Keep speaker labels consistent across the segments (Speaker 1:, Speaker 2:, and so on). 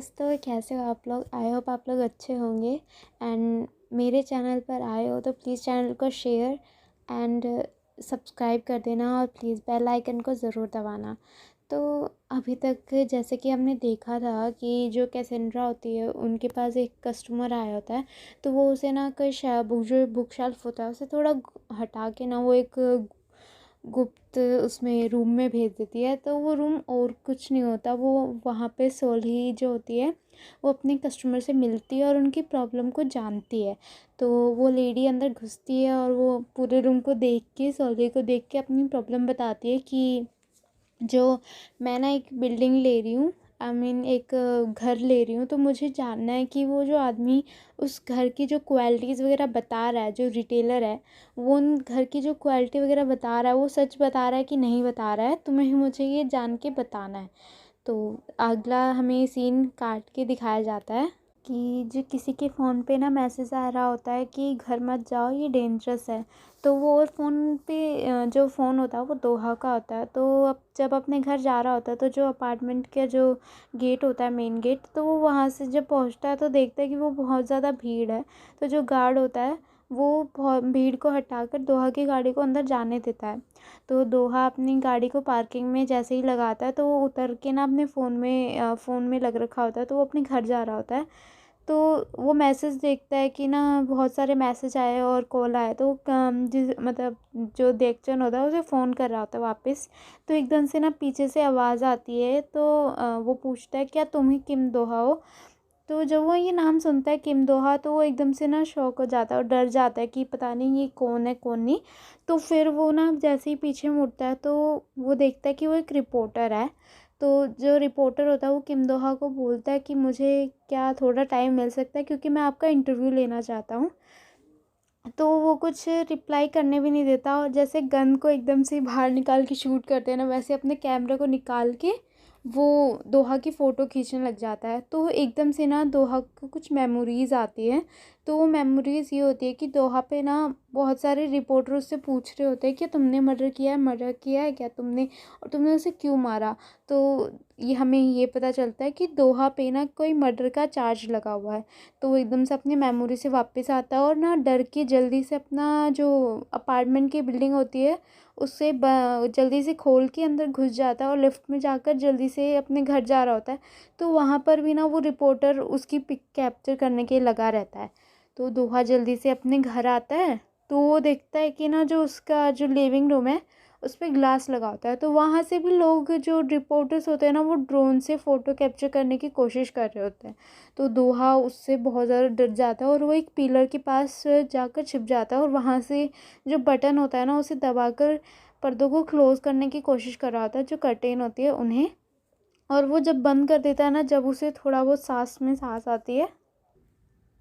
Speaker 1: दोस्तों, कैसे हो आप लोग? आई होप आप लोग अच्छे होंगे। एंड मेरे चैनल पर आए हो तो प्लीज़ चैनल को शेयर एंड सब्सक्राइब कर देना और प्लीज़ बेल आइकन को ज़रूर दबाना। तो अभी तक जैसे कि हमने देखा था कि जो कैसेंड्रा होती है उनके पास एक कस्टमर आया होता है, तो वो उसे ना कोई जो बुक शेल्फ होता है उसे थोड़ा हटा के ना वो एक गुप्त उसमें रूम में भेज देती है। तो वो रूम और कुछ नहीं होता, वो वहाँ पे सोल्ही जो होती है वो अपने कस्टमर से मिलती है और उनकी प्रॉब्लम को जानती है। तो वो लेडी अंदर घुसती है और वो पूरे रूम को देख के, सोल्ही को देख के अपनी प्रॉब्लम बताती है कि जो मैं ना एक बिल्डिंग ले रही हूँ, आई मीन एक घर ले रही हूँ, तो मुझे जानना है कि वो जो आदमी उस घर की जो क्वालिटीज़ वगैरह बता रहा है, जो रिटेलर है वो उन घर की जो क्वालिटी वगैरह बता रहा है वो सच बता रहा है कि नहीं बता रहा है, तो मुझे ये जान के बताना है। तो अगला हमें सीन काट के दिखाया जाता है कि जो किसी के फ़ोन पे ना मैसेज आ रहा होता है कि घर मत जाओ, ये डेंजरस है। तो वो और फ़ोन पे जो फ़ोन होता है वो दोहा का होता है। तो अब जब अपने घर जा रहा होता है तो जो अपार्टमेंट का जो गेट होता है, मेन गेट, तो वो वहाँ से जब पहुँचता है तो देखता है कि वो बहुत ज़्यादा भीड़ है। तो जो गार्ड होता है वो बहुत भीड़ को हटाकर दोहा की गाड़ी को अंदर जाने देता है। तो दोहा अपनी गाड़ी को पार्किंग में जैसे ही लगाता है तो वो उतर के ना अपने फ़ोन में लग रखा होता है, तो वो अपने घर जा रहा होता है। तो वो मैसेज देखता है कि ना बहुत सारे मैसेज आए और कॉल आए, तो जिस मतलब जो देखचन होता है उसे फ़ोन कर रहा होता है वापस। तो एकदम से ना पीछे से आवाज़ आती है, तो वो पूछता है क्या तुम ही किम दोहा हो? तो जब वो ये नाम सुनता है किम दोहा, तो वो एकदम से ना शॉक हो जाता है और डर जाता है कि पता नहीं ये कौन है कौन नहीं। तो फिर वो ना जैसे ही पीछे मुड़ता है तो वो देखता है कि वो एक रिपोर्टर है। तो जो रिपोर्टर होता है वो किम दोहा को बोलता है कि मुझे क्या थोड़ा टाइम मिल सकता है, क्योंकि मैं आपका इंटरव्यू लेना चाहता हूँ। तो वो कुछ रिप्लाई करने भी नहीं देता और जैसे गन को एकदम से बाहर निकाल के शूट करते हैं ना, वैसे अपने कैमरे को निकाल के वो दोहा की फ़ोटो खींचने लग जाता है। तो एकदम से ना दोहा को कुछ मेमोरीज़ आती है। तो वो मेमोरीज़ ये होती है कि दोहा पे ना बहुत सारे रिपोर्टर उससे पूछ रहे होते हैं कि तुमने मर्डर किया है क्या तुमने, और तुमने उसे क्यों मारा। तो ये हमें ये पता चलता है कि दोहा पे ना कोई मर्डर का चार्ज लगा हुआ है। तो वो एकदम से अपनी मेमोरी से वापस आता है और ना डर के जल्दी से अपना जो अपार्टमेंट की बिल्डिंग होती है उससे जल्दी से खोल के अंदर घुस जाता है और लिफ्ट में जाकर जल्दी से अपने घर जा रहा होता है। तो वहाँ पर भी ना वो रिपोर्टर उसकी पिक कैप्चर करने के लगा रहता है। तो दोहा जल्दी से अपने घर आता है, तो वो देखता है कि ना जो उसका जो लिविंग रूम है उस पे ग्लास लगा होता है। तो वहाँ से भी लोग जो रिपोर्टर्स होते हैं ना वो ड्रोन से फ़ोटो कैप्चर करने की कोशिश कर रहे होते हैं। तो दोहा उससे बहुत ज़्यादा डर जाता है और वो एक पिलर के पास जाकर छिप जाता है और वहाँ से जो बटन होता है ना उसे दबाकर पर्दों को क्लोज़ करने की कोशिश कर रहा होता है, जो कर्टेन होती है उन्हें। और वो जब बंद कर देता है ना, जब उसे थोड़ा बहुत सांस आती है,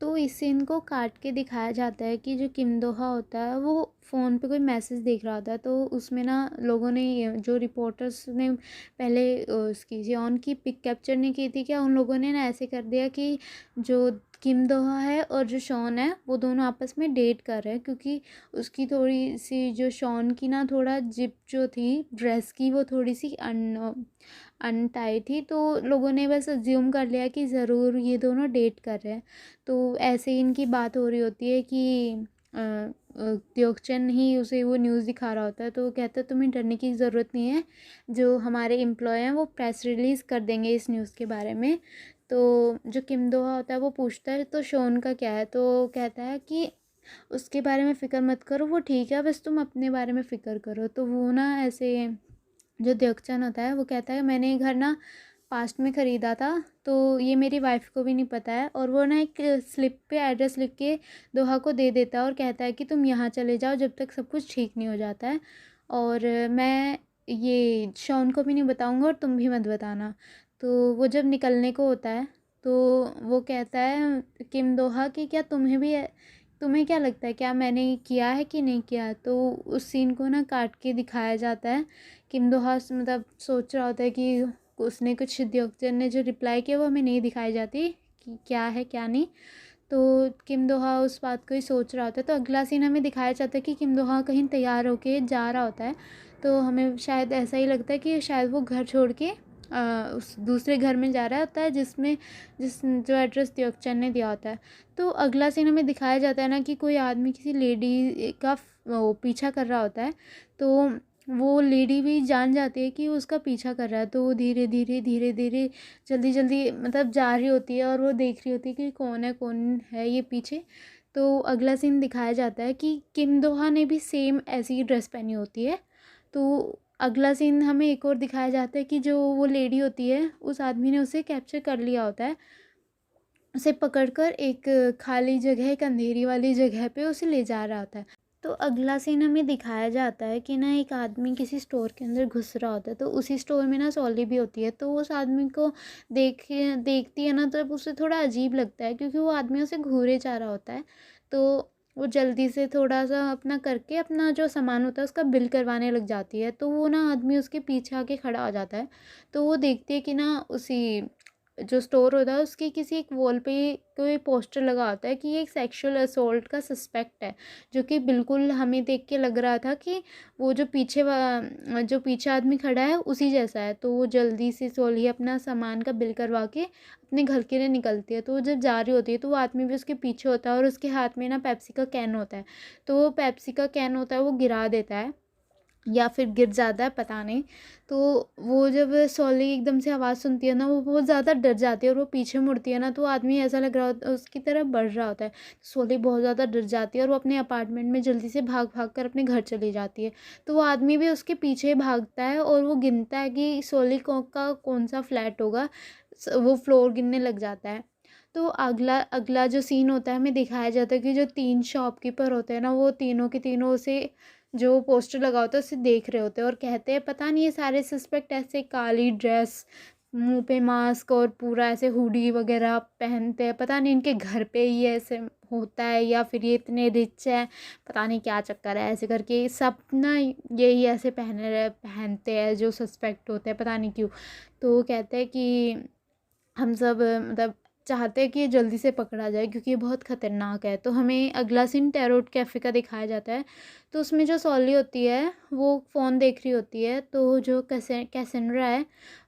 Speaker 1: तो इस सीन को काट के दिखाया जाता है कि जो किम दोहा होता है वो फ़ोन पे कोई मैसेज देख रहा होता है। तो उसमें ना लोगों ने जो रिपोर्टर्स ने पहले उसकी जियोन की पिक कैप्चर नहीं की थी क्या, उन लोगों ने ना ऐसे कर दिया कि जो किम दोहा है और जो शॉन है वो दोनों आपस में डेट कर रहे हैं, क्योंकि उसकी थोड़ी सी जो शॉन की ना थोड़ा जिप जो थी ड्रेस की वो थोड़ी सी अनटाई थी। तो लोगों ने बस अज्यूम कर लिया कि ज़रूर ये दोनों डेट कर रहे हैं। तो ऐसे ही इनकी बात हो रही होती है कि त्योकचन ही उसे वो न्यूज़ दिखा रहा होता है। तो वो कहता है तुम्हें डरने की ज़रूरत नहीं है, जो हमारे एम्प्लॉय हैं वो प्रेस रिलीज़ कर देंगे इस न्यूज़ के बारे में। तो जो किम दोहा होता है वो पूछता है तो शोन का क्या है, तो कहता है कि उसके बारे में फ़िक्र मत करो, वो ठीक है, बस तुम अपने बारे में फ़िक्र करो। तो वो ना ऐसे जो त्योकचन होता है वो कहता है मैंने ये घर ना पास्ट में ख़रीदा था, तो ये मेरी वाइफ को भी नहीं पता है। और वो ना एक स्लिप पे एड्रेस लिख के दोहा को दे देता है और कहता है कि तुम यहाँ चले जाओ जब तक सब कुछ ठीक नहीं हो जाता है, और मैं ये शॉन को भी नहीं बताऊँगा और तुम भी मत बताना। तो वो जब निकलने को होता है तो वो कहता है किम दोहा कि क्या तुम्हें क्या लगता है क्या मैंने किया है कि नहीं किया। तो उस सीन को ना काट के दिखाया जाता है। किम दोहा मतलब सोच रहा होता है कि उसने कुछ द्योकचन ने जो रिप्लाई किया वो हमें नहीं दिखाई जाती कि क्या है क्या नहीं। तो किम दोहा उस बात को ही सोच रहा होता है। तो अगला सीन हमें दिखाया जाता है कि किम दोहा कहीं तैयार होके जा रहा होता है। तो हमें शायद ऐसा ही लगता है कि शायद वो घर छोड़ के उस दूसरे घर में जा रहा होता है जो एड्रेस त्योकचंद ने दिया होता है। तो अगला सीन हमें दिखाया जाता है ना कि कोई आदमी किसी लेडी का वो पीछा कर रहा होता है। तो वो लेडी भी जान जाती है कि वो उसका पीछा कर रहा है, तो वो धीरे धीरे जल्दी जल्दी मतलब जा रही होती है और वो देख रही होती है कि कौन है ये पीछे। तो अगला सीन दिखाया जाता है कि किम दोहा ने भी सेम ऐसी ही ड्रेस पहनी होती है। तो अगला सीन हमें एक और दिखाया जाता है कि जो वो लेडी होती है उस आदमी ने उसे कैप्चर कर लिया होता है। उसे पकड़कर एक खाली जगह, एक अंधेरी वाली जगह पे उसे ले जा रहा होता है। तो अगला सीन हमें दिखाया जाता है कि ना एक आदमी किसी स्टोर के अंदर घुस रहा होता है। तो उसी स्टोर में ना सॉली भी होती है। तो उस आदमी को देखती है ना, तो उसे थोड़ा अजीब लगता है क्योंकि वो आदमी उसे घूरे जा रहा होता है। तो वो जल्दी से थोड़ा सा अपना करके अपना जो सामान होता है उसका बिल करवाने लग जाती है। तो वो ना आदमी उसके पीछे आके खड़ा हो जाता है। तो वो देखती है कि ना उसी जो स्टोर होता है उसकी किसी एक वॉल पे कोई पोस्टर लगा होता है कि ये एक सेक्सुअल असोल्ट का सस्पेक्ट है, जो कि बिल्कुल हमें देख के लग रहा था कि वो जो पीछे आदमी खड़ा है उसी जैसा है। तो वो जल्दी से सोली अपना सामान का बिल करवा के अपने घर के लिए निकलती है। तो वो जब जा रही होती है तो वो आदमी भी उसके पीछे होता है और उसके हाथ में ना पेप्सी का कैन होता है। तो वो पेप्सी का कैन होता है वो गिरा देता है या फिर गिर जाता है, पता नहीं। तो वो जब सॉली एकदम से आवाज़ सुनती है ना, वो बहुत ज़्यादा डर जाती है और वो पीछे मुड़ती है ना, तो आदमी ऐसा लग रहा होता है उसकी तरफ बढ़ रहा होता है। सॉली बहुत ज़्यादा डर जाती है और वो अपने अपार्टमेंट में जल्दी से भाग भाग कर अपने घर चली जाती है। तो वो आदमी भी उसके पीछे भागता है और वो गिनता है कि सॉली का कौन सा फ्लैट होगा। वो फ्लोर गिनने लग जाता है। तो अगला अगला जो सीन होता है हमें दिखाया जाता है कि जो 3 शॉपकीपर होते हैं ना, वो तीनों के तीनों उसे जो पोस्टर लगा होता है उसे देख रहे होते हैं और कहते हैं पता नहीं ये सारे सस्पेक्ट ऐसे काली ड्रेस, मुंह पे मास्क और पूरा ऐसे हुडी वगैरह पहनते हैं, पता नहीं इनके घर पे ही ऐसे होता है या फिर ये इतने रिच है, पता नहीं क्या चक्कर है। ऐसे करके सब ना यही ऐसे पहनते हैं जो सस्पेक्ट होते हैं, पता नहीं क्यों। तो वो कहते हैं कि हम सब मतलब चाहते हैं कि ये जल्दी से पकड़ा जाए क्योंकि ये बहुत ख़तरनाक है। तो हमें अगला सीन टैरोट कैफ़े का दिखाया जाता है। तो उसमें जो सॉली होती है वो फ़ोन देख रही होती है। तो जो कैसेंड्रा है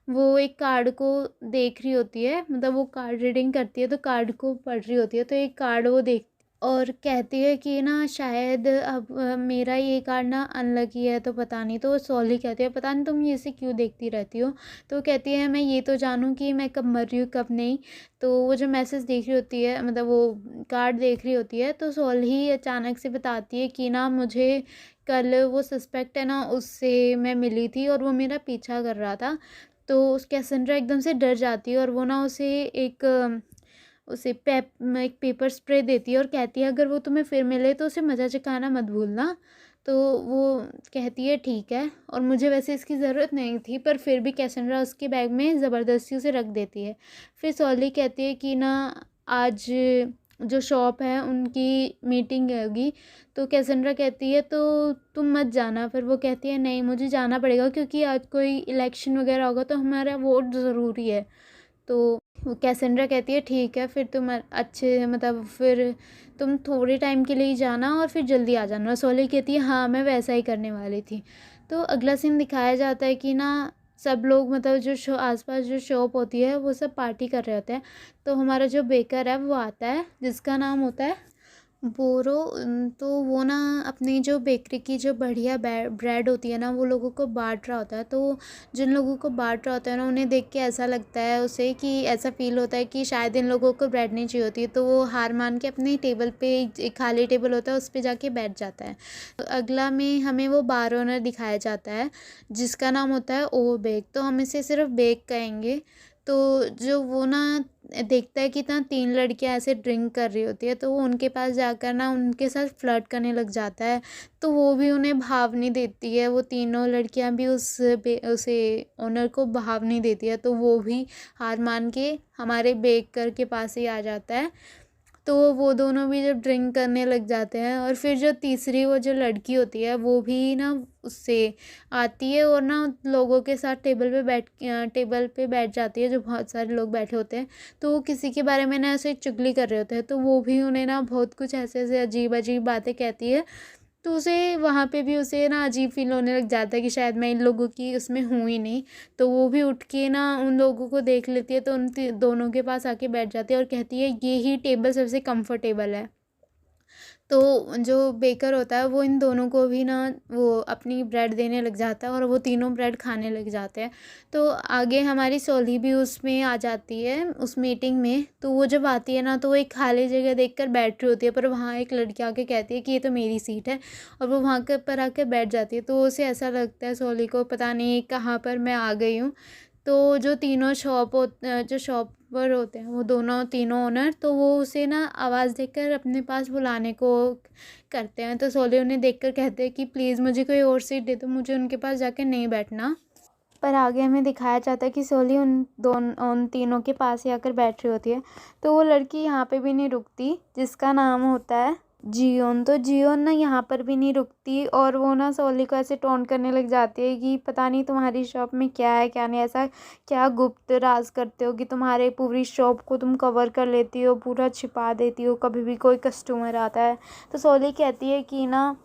Speaker 1: वो एक कार्ड को देख रही होती है, मतलब वो कार्ड रीडिंग करती है तो कार्ड को पढ़ रही होती है। तो एक कार्ड वो देख और कहती है कि ना शायद अब मेरा ये कार्ड ना अनलकी है, तो पता नहीं। तो सॉली कहती है पता नहीं तुम ये इसे क्यों देखती रहती हो। तो कहती है मैं ये तो जानूं कि मैं कब मर रही हूँ कब नहीं। तो वो जो मैसेज देख रही होती है, मतलब वो कार्ड देख रही होती है, तो सॉली अचानक से बताती है कि ना मुझे कल वो सस्पेक्ट है ना उससे मैं मिली थी और वो मेरा पीछा कर रहा था। तो उस कैसेंड्रा एकदम से डर जाती है और वो ना एक पेपर स्प्रे देती है और कहती है अगर वो तुम्हें फिर मिले तो उसे मज़ा चखाना मत भूलना। तो वो कहती है ठीक है, और मुझे वैसे इसकी ज़रूरत नहीं थी पर फिर भी कैसेंड्रा उसके बैग में ज़बरदस्ती उसे रख देती है। फिर सॉली कहती है कि ना आज जो शॉप है उनकी मीटिंग होगी। तो कैसेंड्रा कहती है तो तुम मत जाना। फिर वो कहती है नहीं मुझे जाना पड़ेगा क्योंकि आज कोई इलेक्शन वगैरह होगा तो हमारा वोट ज़रूरी है। तो वो कैसेंड्रा कहती है ठीक है फिर तुम अच्छे मतलब फिर तुम थोड़े टाइम के लिए ही जाना और फिर जल्दी आ जाना। सॉली कहती है हाँ मैं वैसा ही करने वाली थी। तो अगला सीन दिखाया जाता है कि ना सब लोग मतलब जो आसपास जो शॉप होती है वो सब पार्टी कर रहे होते हैं। तो हमारा जो बेकर है वो आता है जिसका नाम होता है बोरो। तो वो ना अपनी जो बेकरी की जो बढ़िया ब्रेड होती है ना वो लोगों को बांट रहा होता है। तो जिन लोगों को बांट रहा होता है ना उन्हें देख के ऐसा लगता है उसे कि ऐसा फील होता है कि शायद इन लोगों को ब्रेड नहीं चाहिए होती। तो वो हार मान के अपनी टेबल पे एक खाली टेबल होता है उस पर जाके बैठ जाता है। तो अगला में हमें वो बार ओनर दिखाया जाता है जिसका नाम होता है ओ बेग। तो हम इसे सिर्फ बेग कहेंगे। तो जो वो ना देखता है कि ना 3 लड़कियां ऐसे ड्रिंक कर रही होती है, तो वो उनके पास जाकर ना उनके साथ फ्लर्ट करने लग जाता है। तो वो भी उन्हें भाव नहीं देती है, वो तीनों लड़कियां भी उसे ओनर को भाव नहीं देती है। तो वो भी हार मान के हमारे बेकर के पास ही आ जाता है। तो वो दोनों भी जब ड्रिंक करने लग जाते हैं और फिर जो तीसरी वो जो लड़की होती है वो भी ना उससे आती है और ना लोगों के साथ टेबल पे बैठ जाती है जो बहुत सारे लोग बैठे होते हैं। तो वो किसी के बारे में ना ऐसे चुगली कर रहे होते हैं, तो वो भी उन्हें ना बहुत कुछ ऐसे ऐसे अजीब अजीब बातें कहती है। तो उसे वहाँ पे भी उसे ना अजीब फील होने लग जाता है कि शायद मैं इन लोगों की उसमें हूँ ही नहीं। तो वो भी उठ के ना उन लोगों को देख लेती है, तो उन दोनों के पास आके बैठ जाती है और कहती है ये ही टेबल सबसे कंफर्टेबल है। तो जो बेकर होता है वो इन दोनों को भी ना वो अपनी ब्रेड देने लग जाता है और वो तीनों ब्रेड खाने लग जाते हैं। तो आगे हमारी सोली भी उसमें आ जाती है उस मीटिंग में। तो वो जब आती है ना तो वो एक खाली जगह देखकर बैठ रही होती है, पर वहाँ एक लड़की आके कहती है कि ये तो मेरी सीट है, और वो वहाँ के पर आकर बैठ जाती है। तो उसे ऐसा लगता है सोली को, पता नहीं कहाँ पर मैं आ गई हूँ। तो जो तीनों जो शॉपर होते हैं वो दोनों तीनों ओनर, तो वो उसे ना आवाज़ देकर अपने पास बुलाने को करते हैं। तो सोली उन्हें देखकर कहते हैं कि प्लीज़ मुझे कोई और सीट दे दो, मुझे उनके पास जाकर नहीं बैठना। पर आगे हमें दिखाया जाता है कि सोली उन तीनों के पास ही आकर बैठ रही होती है। तो वो लड़की यहाँ पे भी नहीं रुकती जिसका नाम होता है जियोन। तो जियोन ना यहाँ पर भी नहीं रुकती और वो ना सोली को ऐसे टोंट करने लग जाती है कि पता नहीं तुम्हारी शॉप में क्या है क्या नहीं, ऐसा क्या गुप्त राज करते हो कि तुम्हारे पूरी शॉप को तुम कवर कर लेती हो, पूरा छिपा देती हो कभी भी कोई कस्टमर आता है। तो सोली कहती है कि ना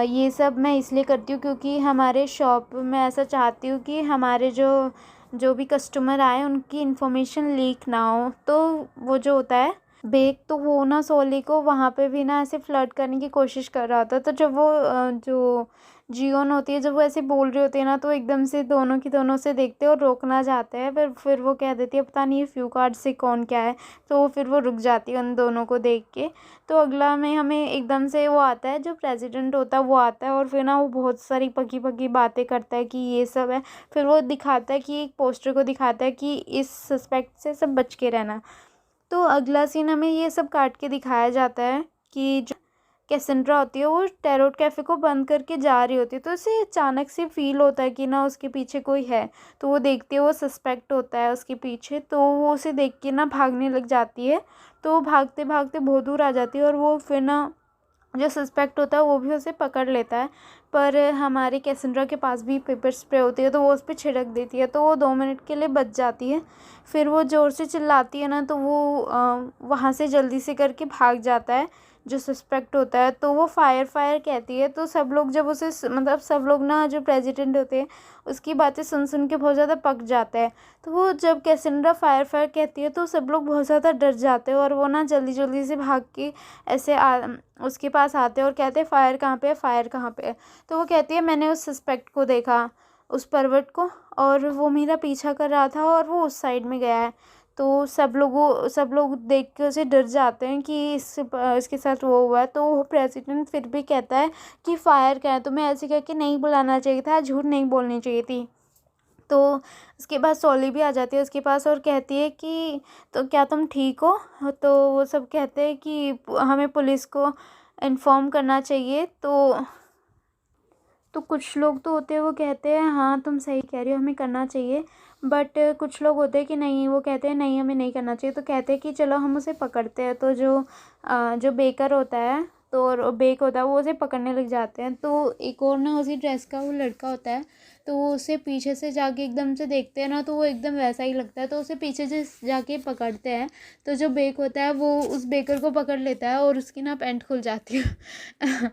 Speaker 1: ये सब मैं इसलिए करती हूँ क्योंकि हमारे शॉप में ऐसा चाहती हूँ कि हमारे जो जो भी कस्टमर आए उनकी इन्फॉर्मेशन लीक ना हो। तो वो जो होता है बेक, तो वो ना सोली को वहाँ पे भी ना ऐसे फ्लर्ट करने की कोशिश कर रहा था। तो जब वो जो जियोन होती है जब वो ऐसे बोल रही होती है ना तो एकदम से दोनों की दोनों से देखते हैं और रोकना चाहते हैं, फिर वो कह देती है पता नहीं ये फ्यू कार्ड से कौन क्या है। तो फिर वो रुक जाती है उन दोनों को देख के। तो अगला में हमें एकदम से वो आता है जो प्रेसिडेंट होता है वो आता है और फिर ना वो बहुत सारी पकी पकी बातें करता है कि ये सब है। फिर वो दिखाता है कि एक पोस्टर को दिखाता है कि इस सस्पेक्ट से सब बच के रहना। तो अगला सीन हमें ये सब काट के दिखाया जाता है कि जो कैसेंड्रा होती है वो टैरोट कैफ़े को बंद करके जा रही होती है। तो उसे अचानक से फील होता है कि ना उसके पीछे कोई है। तो वो देखती है वो सस्पेक्ट होता है उसके पीछे, तो वो उसे देख के ना भागने लग जाती है। तो वो भागते भागते बहुत दूर आ जाती है और वो फिर ना जो सस्पेक्ट होता है वो भी उसे पकड़ लेता है। पर हमारी कैसेंड्रा के पास भी पेपर स्प्रे होती है तो वो उस पर छिड़क देती है, तो वो 2 मिनट के लिए बच जाती है। फिर वो ज़ोर से चिल्लाती है ना तो वो वहाँ से जल्दी से करके भाग जाता है जो सस्पेक्ट होता है। तो वो फायर फायर कहती है, तो सब लोग जब उसे मतलब सब लोग ना जो प्रेसिडेंट होते हैं उसकी बातें सुन सुन के बहुत ज़्यादा पक जाता है। तो वो जब कैसेंड्रा फायर फायर कहती है तो सब लोग बहुत ज़्यादा डर जाते हैं और वो ना जल्दी जल्दी से भाग के ऐसे उसके पास आते हैं और कहते हैं फायर कहाँ पे है, फायर कहाँ पे है। तो वो कहती है मैंने उस सस्पेक्ट को देखा, उस पर्वत को, और वो मेरा पीछा कर रहा था और वो उस साइड में गया है। तो सब लोग देख के उसे डर जाते हैं कि इसके साथ वो हुआ है। तो वो प्रेसिडेंट फिर भी कहता है कि फायर क्या है, तुम्हें ऐसे कह के नहीं बुलाना चाहिए था, झूठ नहीं बोलनी चाहिए थी। तो उसके बाद सोली भी आ जाती है उसके पास और कहती है कि तो क्या तुम ठीक हो। तो वो सब कहते हैं कि हमें पुलिस को इन्फॉर्म करना चाहिए। तो कुछ लोग तो होते हैं वो कहते हैं हाँ तुम सही कह रही हो हमें करना चाहिए, बट कुछ लोग होते हैं कि नहीं, वो कहते हैं नहीं हमें नहीं करना चाहिए। तो कहते हैं कि चलो हम उसे पकड़ते हैं। तो जो बेकर होता है तो और बेक होता है वो उसे पकड़ने लग जाते हैं। तो एक और ना उसी ड्रेस का वो लड़का होता है, तो वो उसे पीछे से जाके एकदम से देखते हैं ना तो वो एकदम वैसा ही लगता है, तो उसे पीछे से जाके पकड़ते हैं। तो जो बेक होता है वो उस बेकर को पकड़ लेता है और उसकी ना पैंट खुल जाती है।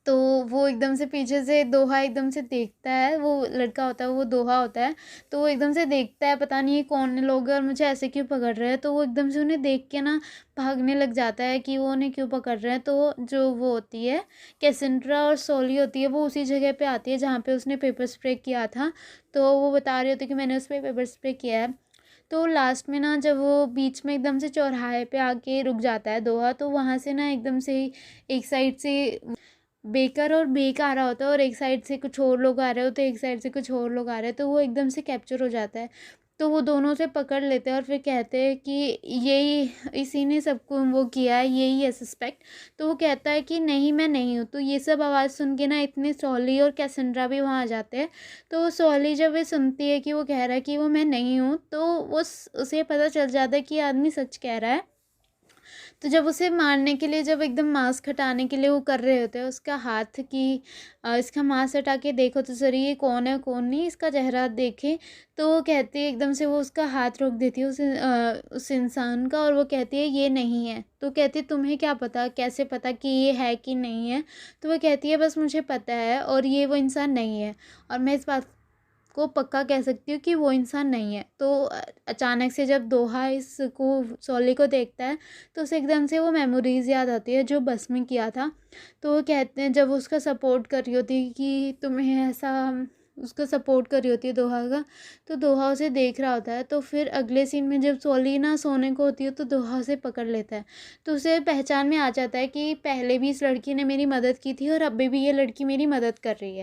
Speaker 1: तो वो एकदम से पीछे से दोहा एकदम से देखता है, वो लड़का होता है वो दोहा होता है। तो वो एकदम से देखता है पता नहीं ये कौन लोग हैं और मुझे ऐसे क्यों पकड़ रहे हैं। तो वो एकदम से उन्हें देख के ना भागने लग जाता है कि वो उन्हें क्यों पकड़ रहे हैं। तो जो वो होती है कैसेंड्रा और सोली होती है वो उसी जगह पे आती है जहाँ पे उसने पेपर स्प्रे किया था। तो वो बता रही होती है कि मैंने उस पर पेपर स्प्रे किया है। तो लास्ट में ना जब वो बीच में एकदम से चौराहे पे आके रुक जाता है दोहा, तो वहाँ से ना एकदम से ही एक साइड से बेकर और बेक आ रहा होता है और एक साइड से कुछ और लोग आ रहे होते हैं, एक साइड से कुछ और लोग आ रहे हैं। तो वो एकदम से कैप्चर हो जाता है। तो वो दोनों से पकड़ लेते हैं और फिर कहते हैं कि यही इसी ने सबको वो किया है, यही है सस्पेक्ट। तो वो कहता है कि नहीं मैं नहीं हूँ। तो ये सब आवाज़ सुन के ना इतने सोली और कैसेंड्रा भी वहाँ आ जाते हैं। तो सोली जब वे सुनती है कि वो कह रहा है कि वो मैं नहीं हूँ, तो वो उसे पता चल जाता है कि ये आदमी सच कह रहा है।
Speaker 2: तो जब उसे मारने के लिए, जब एकदम मास्क हटाने के लिए वो कर रहे होते हैं, उसका हाथ की इसका मास्क हटा के देखो तो सही ये कौन है कौन नहीं, इसका चेहरा देखे। तो वो कहती है, एकदम से वो उसका हाथ रोक देती है उस इंसान का, और वो कहती है ये नहीं है। तो कहती है तुम्हें क्या पता, कैसे पता कि ये है कि नहीं है। तो वो कहती है बस मुझे पता है और ये वो इंसान नहीं है, और मैं इस बात को पक्का कह सकती हूँ कि वो इंसान नहीं है। तो अचानक से जब दोहा इसको सोली को देखता है तो उसे एकदम से वो मेमोरीज़ याद आती है जो बस में किया था। तो वो कहते हैं, जब वो उसका सपोर्ट कर रही होती है कि तुम्हें ऐसा, उसका सपोर्ट कर रही होती है दोहा का, तो दोहा उसे देख रहा होता है। तो फिर अगले सीन में जब सोली ना सोने को होती है तो दोहा उसे पकड़ लेता है। तो उसे पहचान में आ जाता है कि पहले भी इस लड़की ने मेरी मदद की थी और अभी भी ये लड़की मेरी मदद कर रही है।